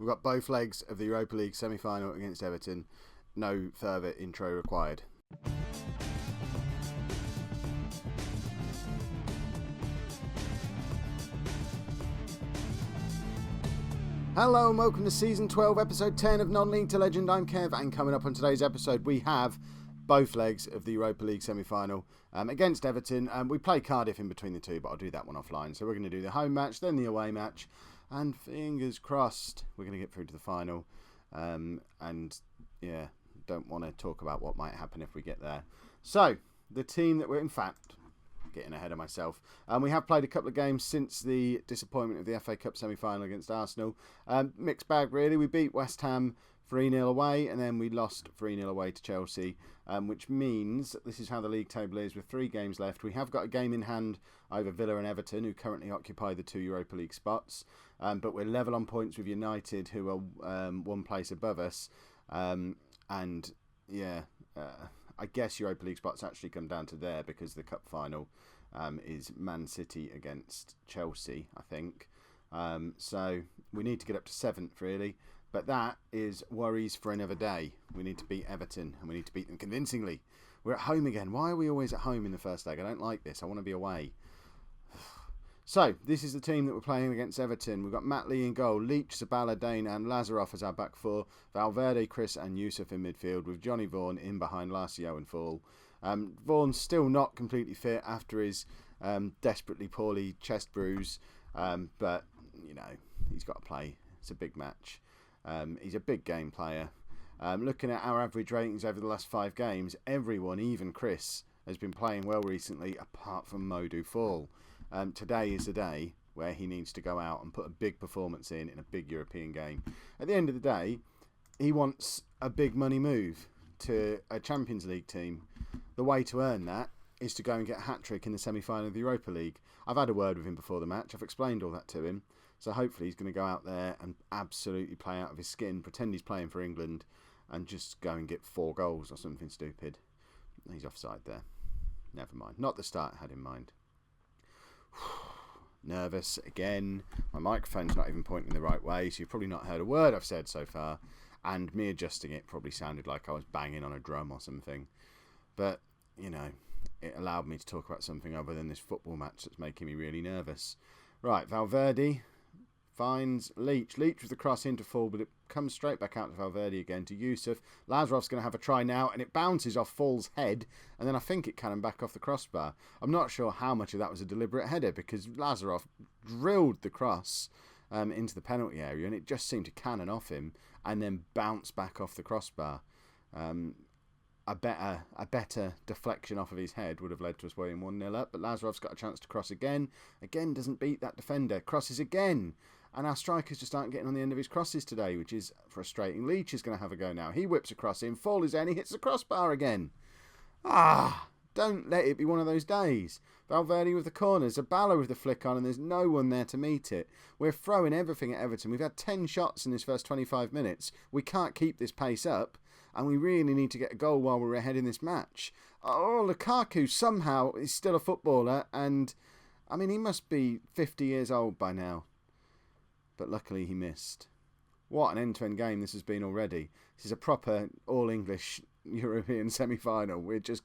We've got both legs of the Europa League semi-final against Everton. No further intro required. Hello and welcome to Season 12, Episode 10 of Non-League to Legend. I'm Kev, and coming up on today's episode we have both legs of the Europa League semi-final against Everton. We play Cardiff in between the two, but I'll do that one offline. So we're going to do the home match, then the away match, and fingers crossed we're going to get through to the final. And yeah, don't want to talk about what might happen if we get there. So, the team that we're, in fact, getting ahead of myself. We have played a couple of games since the disappointment of the FA Cup semi-final against Arsenal. Mixed bag, really. We beat West Ham 3-0 away, and then we lost 3-0 away to Chelsea, which means this is how the league table is with 3 games left. We have got a game in hand over Villa and Everton, who currently occupy the 2 Europa League spots, but we're level on points with United, who are one place above us. And yeah, I guess Europa League spots actually come down to there because the cup final is Man City against Chelsea, I think. So we need to get up to 7th, really. But that is worries for another day. We need to beat Everton, and we need to beat them convincingly. We're at home again. Why are we always at home in the first leg? I don't like this. I want to be away. So, this is the team that we're playing against Everton. We've got Matt Lee in goal, Leach, Zabala, Dane and Lazarov as our back four, Valverde, Chris and Yusuf in midfield, with Johnny Vaughan in behind Lacio and Fall. Vaughan's still not completely fit after his desperately poorly chest bruise, but, you know, he's got to play. It's a big match. He's a big game player. Looking at our average ratings over the last 5 games, everyone, even Chris, has been playing well recently, apart from Modu Fall. Today is the day where he needs to go out and put a big performance in a big European game. At the end of the day, he wants a big money move to a Champions League team. The way to earn that is to go and get a hat-trick in the semi-final of the Europa League. I've had a word with him before the match. I've explained all that to him. So hopefully he's going to go out there and absolutely play out of his skin, pretend he's playing for England, and just go and get 4 goals or something stupid. He's offside there. Never mind. Not the start I had in mind. Nervous again. My microphone's not even pointing the right way, so you've probably not heard a word I've said so far. And me adjusting it probably sounded like I was banging on a drum or something. But, you know, it allowed me to talk about something other than this football match that's making me really nervous. Right, Valverde finds Leach. Leach with the cross into Fall, but it comes straight back out to Valverde again to Yusuf. Lazarov's going to have a try now, and it bounces off Fall's head, and then I think it cannon back off the crossbar. I'm not sure how much of that was a deliberate header, because Lazarov drilled the cross into the penalty area, and it just seemed to cannon off him, and then bounce back off the crossbar. A better deflection off of his head would have led to us weighing 1-0 up, but Lazarov's got a chance to cross again. Again, doesn't beat that defender. Crosses again. And our strikers just aren't getting on the end of his crosses today, which is frustrating. Leach is going to have a go now. He whips a cross in. Fall is in. He hits the crossbar again. Don't let it be one of those days. Valverde with the corner. Zabala with the flick on, and there's no one there to meet it. We're throwing everything at Everton. We've had 10 shots in this first 25 minutes. We can't keep this pace up, and we really need to get a goal while we're ahead in this match. Oh, Lukaku somehow is still a footballer, and, I mean, he must be 50 years old by now. But luckily he missed. What an end-to-end game this has been already. This is a proper all-English European semi-final. We're just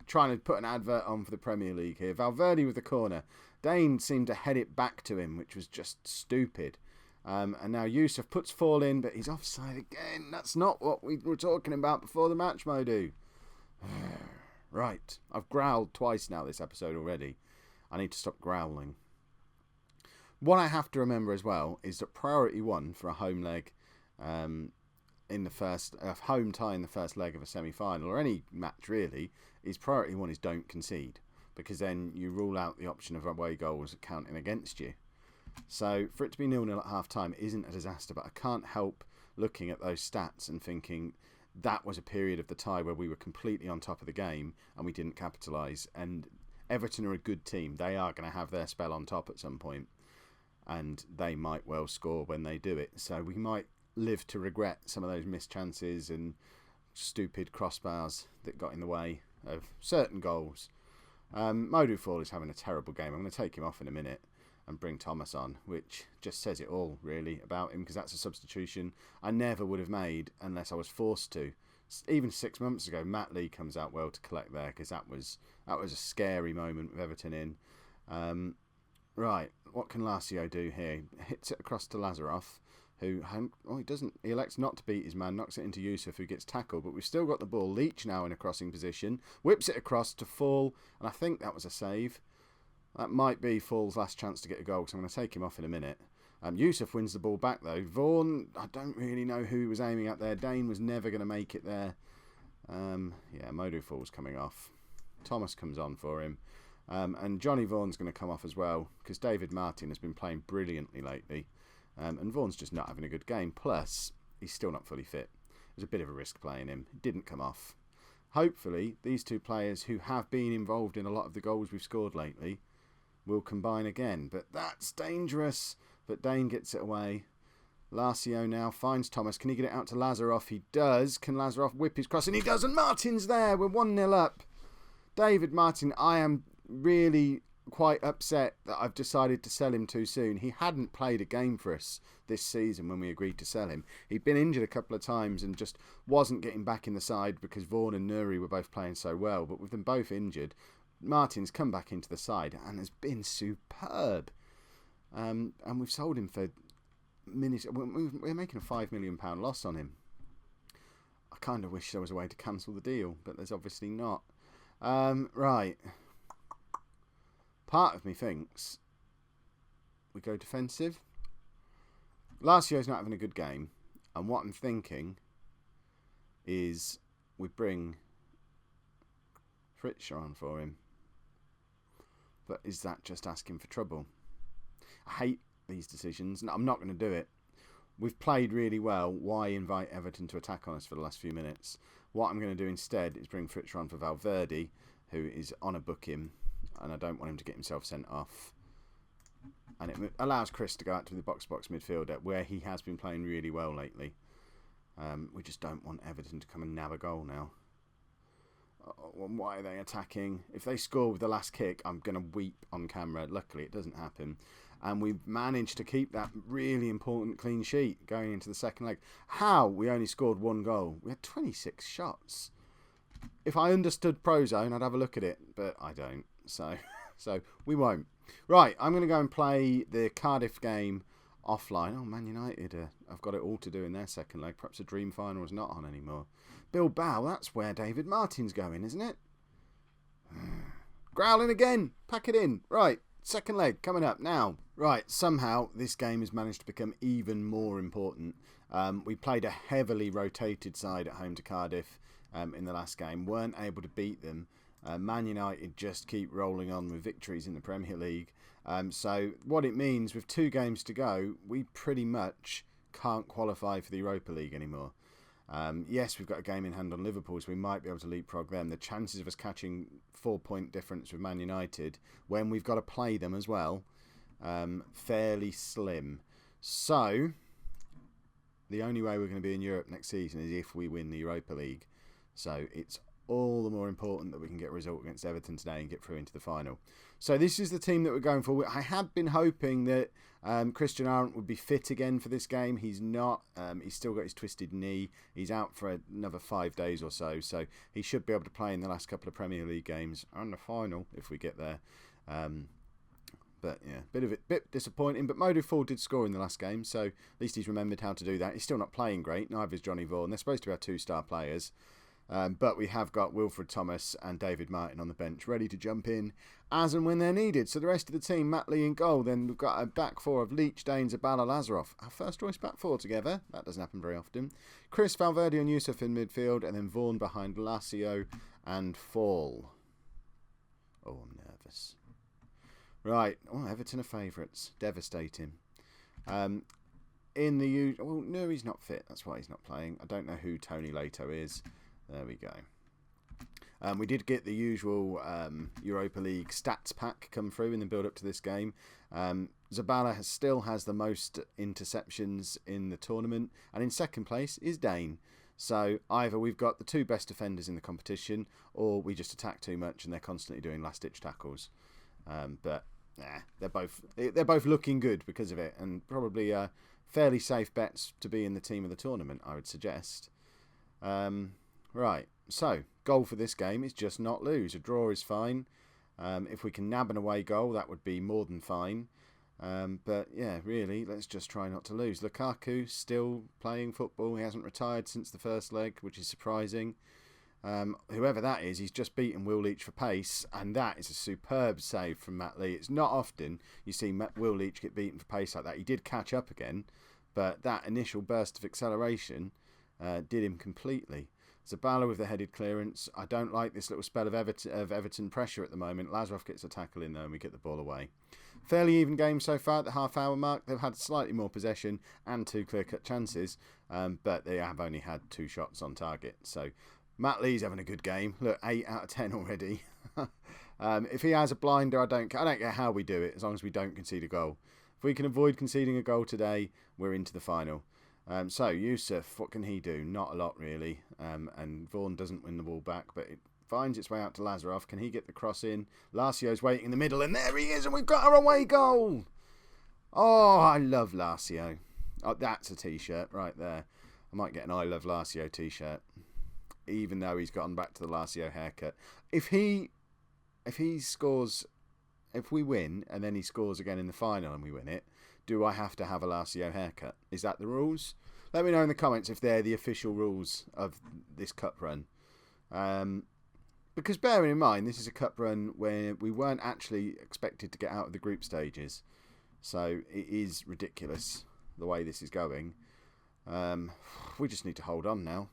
trying to put an advert on for the Premier League here. Valverde with the corner. Dane seemed to head it back to him, which was just stupid. And now Yusuf puts Fall in, but he's offside again. That's not what we were talking about before the match, Modu. Right. I've growled twice now this episode already. I need to stop growling. What I have to remember as well is that priority 1 for a home leg in the first home tie in the first leg of a semi-final, or any match really, is priority 1 is don't concede, because then you rule out the option of away goals counting against you. So for it to be 0-0 at half time isn't a disaster, but I can't help looking at those stats and thinking that was a period of the tie where we were completely on top of the game and we didn't capitalise. And Everton are a good team. They are going to have their spell on top at some point, and they might well score when they do it. So we might live to regret some of those missed chances and stupid crossbars that got in the way of certain goals. Modu Fall is having a terrible game. I'm going to take him off in a minute. and bring Thomas on, which just says it all, really, about him, because that's a substitution I never would have made unless I was forced to. Even 6 months ago, Matt Lee comes out well to collect there, because that was a scary moment with Everton in. Right, what can Lazio do here? Hits it across to Lazarov, who he elects not to beat his man, knocks it into Yusuf, who gets tackled, but we've still got the ball. Leach now in a crossing position, whips it across to Fall, and I think that was a save. That might be Fall's last chance to get a goal, because I'm going to take him off in a minute. Yusuf wins the ball back, though. Vaughan, I don't really know who he was aiming at there. Dane was never going to make it there. Modu Fall's coming off. Thomas comes on for him. And Johnny Vaughan's going to come off as well, because David Martin has been playing brilliantly lately. And Vaughan's just not having a good game. Plus, he's still not fully fit. It was a bit of a risk playing him. It didn't come off. Hopefully, these two players who have been involved in a lot of the goals we've scored lately will combine again. But that's dangerous. But Dane gets it away. Lazio now finds Thomas. Can he get it out to Lazarov? He does. Can Lazarov whip his cross? And he does. And Martin's there. We're 1-0 up. David Martin, I am really quite upset that I've decided to sell him too soon. He hadn't played a game for us this season when we agreed to sell him. He'd been injured a couple of times and just wasn't getting back in the side because Vaughan and Nuri were both playing so well. But with them both injured, Martin's come back into the side and has been superb. And we've sold him for minutes. We're making a £5 million loss on him. I kind of wish there was a way to cancel the deal, but there's obviously not. Right. Part of me thinks we go defensive. Lazio's not having a good game, and what I'm thinking is we bring Fritscher on for him. But is that just asking for trouble? I hate these decisions. No, I'm not going to do it. We've played really well. Why invite Everton to attack on us for the last few minutes? What I'm going to do instead is bring Fritscher on for Valverde, who is on a booking, and I don't want him to get himself sent off. And it allows Chris to go out to the box-to-box midfielder, where he has been playing really well lately. We just don't want Everton to come and nab a goal now. Why are they attacking? If they score with the last kick, I'm going to weep on camera. Luckily, it doesn't happen. And we've managed to keep that really important clean sheet going into the second leg. How? We only scored 1 goal. We had 26 shots. If I understood Prozone, I'd have a look at it, but I don't. So we won't. Right, I'm going to go and play the Cardiff game offline. Oh, Man United, I've got it all to do in their second leg. Perhaps the Dream Final is not on anymore. Bilbao, that's where David Martin's going, isn't it? Growling again. Pack it in. Right, second leg coming up now. Right, somehow this game has managed to become even more important. We played a heavily rotated side at home to Cardiff in the last game. Weren't able to beat them. Man United just keep rolling on with victories in the Premier League. So what it means, with 2 games to go, we pretty much can't qualify for the Europa League anymore. Yes, we've got a game in hand on Liverpool, so we might be able to leapfrog them. The chances of us catching 4-point difference with Man United, when we've got to play them as well, fairly slim. So the only way we're going to be in Europe next season is if we win the Europa League. So it's all the more important that we can get a result against Everton today and get through into the final. So this is the team that we're going for. I had been hoping that Christian Arendt would be fit again for this game. He's not. He's still got his twisted knee. He's out for another 5 days or so. So he should be able to play in the last couple of Premier League games and the final if we get there. But yeah, bit disappointing. But Modu Fall did score in the last game, so at least he's remembered how to do that. He's still not playing great. Neither is Johnny Vaughan. They're supposed to be our 2-star players. But we have got Wilfred Thomas and David Martin on the bench ready to jump in as and when they're needed. So the rest of the team, Matt Lee in goal. Then we've got a back 4 of Leach, Dane, Zabala, Lazarov. Our first choice back 4 together. That doesn't happen very often. Chris, Valverde and Yusuf in midfield. And then Vaughan behind Lazio and Fall. Oh, I'm nervous. Right. Oh, Everton are favourites. Devastating. Nuri's not fit. That's why he's not playing. I don't know who Tony Lato is. There we go. We did get the usual Europa League stats pack come through in the build-up to this game. Zabala still has the most interceptions in the tournament, and in second place is Dane. So either we've got the 2 best defenders in the competition, or we just attack too much and they're constantly doing last-ditch tackles. But they're both looking good because of it, and probably fairly safe bets to be in the team of the tournament, I would suggest. Right, so goal for this game is just not lose. A draw is fine. If we can nab an away goal, that would be more than fine. But yeah, really, let's just try not to lose. Lukaku still playing football. He hasn't retired since the first leg, which is surprising. Whoever that is, he's just beaten Will Leach for pace, and that is a superb save from Matt Lee. It's not often you see Will Leach get beaten for pace like that. He did catch up again, but that initial burst of acceleration did him completely. Zabala with the headed clearance. I don't like this little spell of Everton pressure at the moment. Lazarov gets a tackle in there and we get the ball away. Fairly even game so far at the half-hour mark. They've had slightly more possession and 2 clear-cut chances, but they have only had 2 shots on target. So Matt Lee's having a good game. Look, 8 out of 10 already. If he has a blinder, I don't care how we do it, as long as we don't concede a goal. If we can avoid conceding a goal today, we're into the final. So Yusuf, what can he do? Not a lot really. And Vaughan doesn't win the ball back, but it finds its way out to Lazarov. Can he get the cross in? Larcio's waiting in the middle, and there he is, and we've got our away goal. Oh, I love Larcio. Oh, that's a t-shirt right there. I might get an I Love Larcio t-shirt, even though he's gotten back to the Larcio haircut. If we win and then he scores again in the final and we win it, do I have to have a Larcio haircut? Is that the rules? Let me know in the comments if they're the official rules of this cup run. Because bearing in mind, this is a cup run where we weren't actually expected to get out of the group stages. So it is ridiculous the way this is going. We just need to hold on now.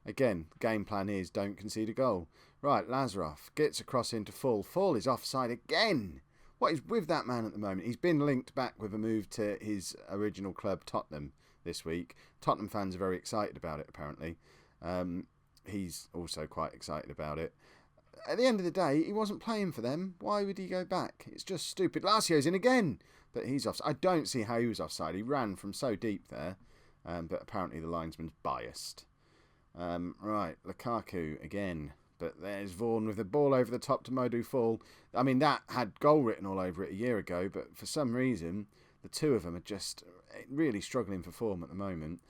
Again, the game plan is don't concede a goal. Right, Lazarov gets across into Fall. Fall is offside again. What is with that man at the moment? He's been linked back with a move to his original club, Tottenham, this week. Tottenham fans are very excited about it, apparently. He's also quite excited about it. At the end of the day, he wasn't playing for them. Why would he go back? It's just stupid. Larcio's in again, but he's offside. I don't see how he was offside. He ran from so deep there, but apparently the linesman's biased. Right, Lukaku again. But there's Vaughan with the ball over the top to Modu Fall. I mean, that had goal written all over it a year ago, but for some reason, the two of them are just really struggling for form at the moment.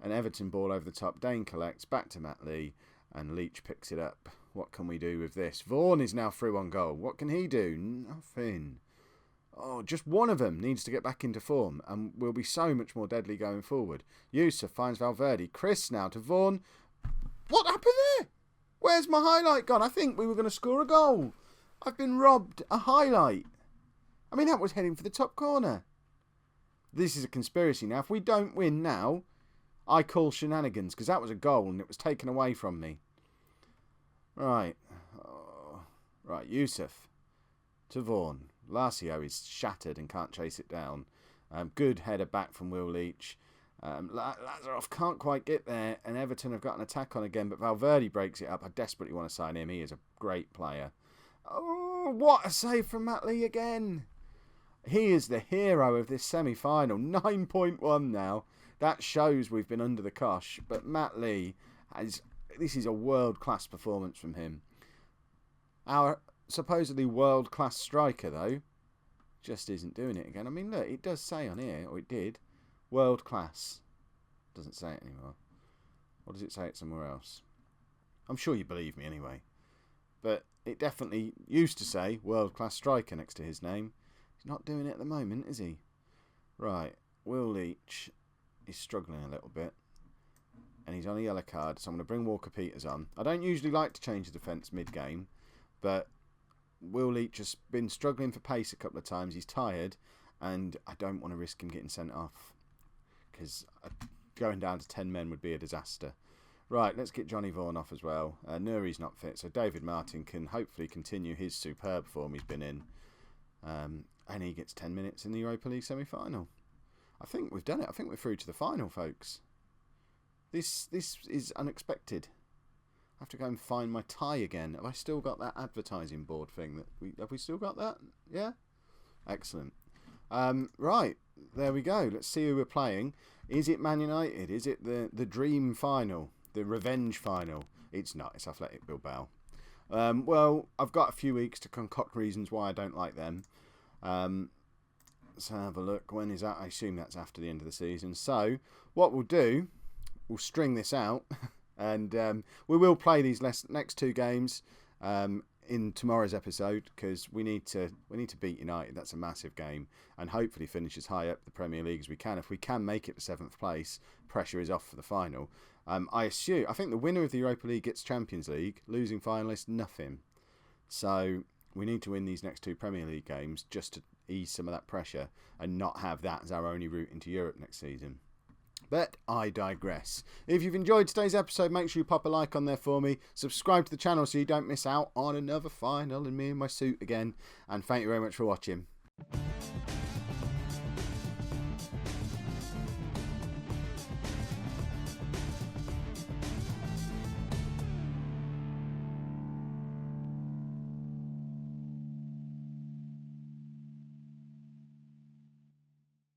An Everton ball over the top. Dane collects, back to Matt Lee, and Leach picks it up. What can we do with this? Vaughan is now through on goal. What can he do? Nothing. Oh, just one of them needs to get back into form, and we'll be so much more deadly going forward. Yusuf finds Valverde. Chris now to Vaughan. What happened there? Where's my highlight gone? I think we were going to score a goal. I've been robbed a highlight. I mean, that was heading for the top corner. This is a conspiracy now. If we don't win now, I call shenanigans, because that was a goal and it was taken away from me. Right. Oh. Right, Yusuf to Vaughan. Larcio is shattered and can't chase it down. Good header back from Will Leach. Lazarov can't quite get there, and Everton have got an attack on again, but Valverde breaks it up. I desperately want to sign him. He is a great player. Oh, what a save from Matt Lee again. He is the hero of this semi-final. 9.1 now. That shows we've been under the cosh, but Matt Lee, this is a world-class performance from him. Our supposedly world-class striker, though, just isn't doing it again. I mean, look, it does say on here, or it did, world class. Doesn't say it anymore. Or does it say it somewhere else? I'm sure you believe me anyway. But it definitely used to say world class striker next to his name. He's not doing it at the moment, is he? Right. Will Leach is struggling a little bit. And he's on a yellow card, so I'm going to bring Walker Peters on. I don't usually like to change the defence mid-game, but Will Leach has been struggling for pace a couple of times. He's tired, and I don't want to risk him getting sent off, because going down to 10 men would be a disaster. Right, let's get Johnny Vaughan off as well. Nuri's not fit, so David Martin can hopefully continue his superb form he's been in. And he gets 10 minutes in the Europa League semi-final. I think we've done it. I think we're through to the final, folks. This is unexpected. I have to go and find my tie again. Have I still got that advertising board thing? Have we still got that? Yeah? Excellent. Right, there we go. Let's see who we're playing. Is it Man United? Is it the dream final? The revenge final? It's not. It's Athletic Bilbao. Well, I've got a few weeks to concoct reasons why I don't like them. Let's have a look. When is that? I assume that's after the end of the season. So what we'll do, we'll string this out, and we will play these next 2 games in tomorrow's episode, because we need to beat United. That's a massive game, and hopefully finish as high up the Premier League as we can. If we can make it to 7th place, pressure is off for the final. I think the winner of the Europa League gets Champions League, losing finalists nothing. So we need to win these next 2 Premier League games just to ease some of that pressure and not have that as our only route into Europe next season. But I digress. If you've enjoyed today's episode, make sure you pop a like on there for me. Subscribe to the channel so you don't miss out on another final and me in my suit again. And thank you very much for watching.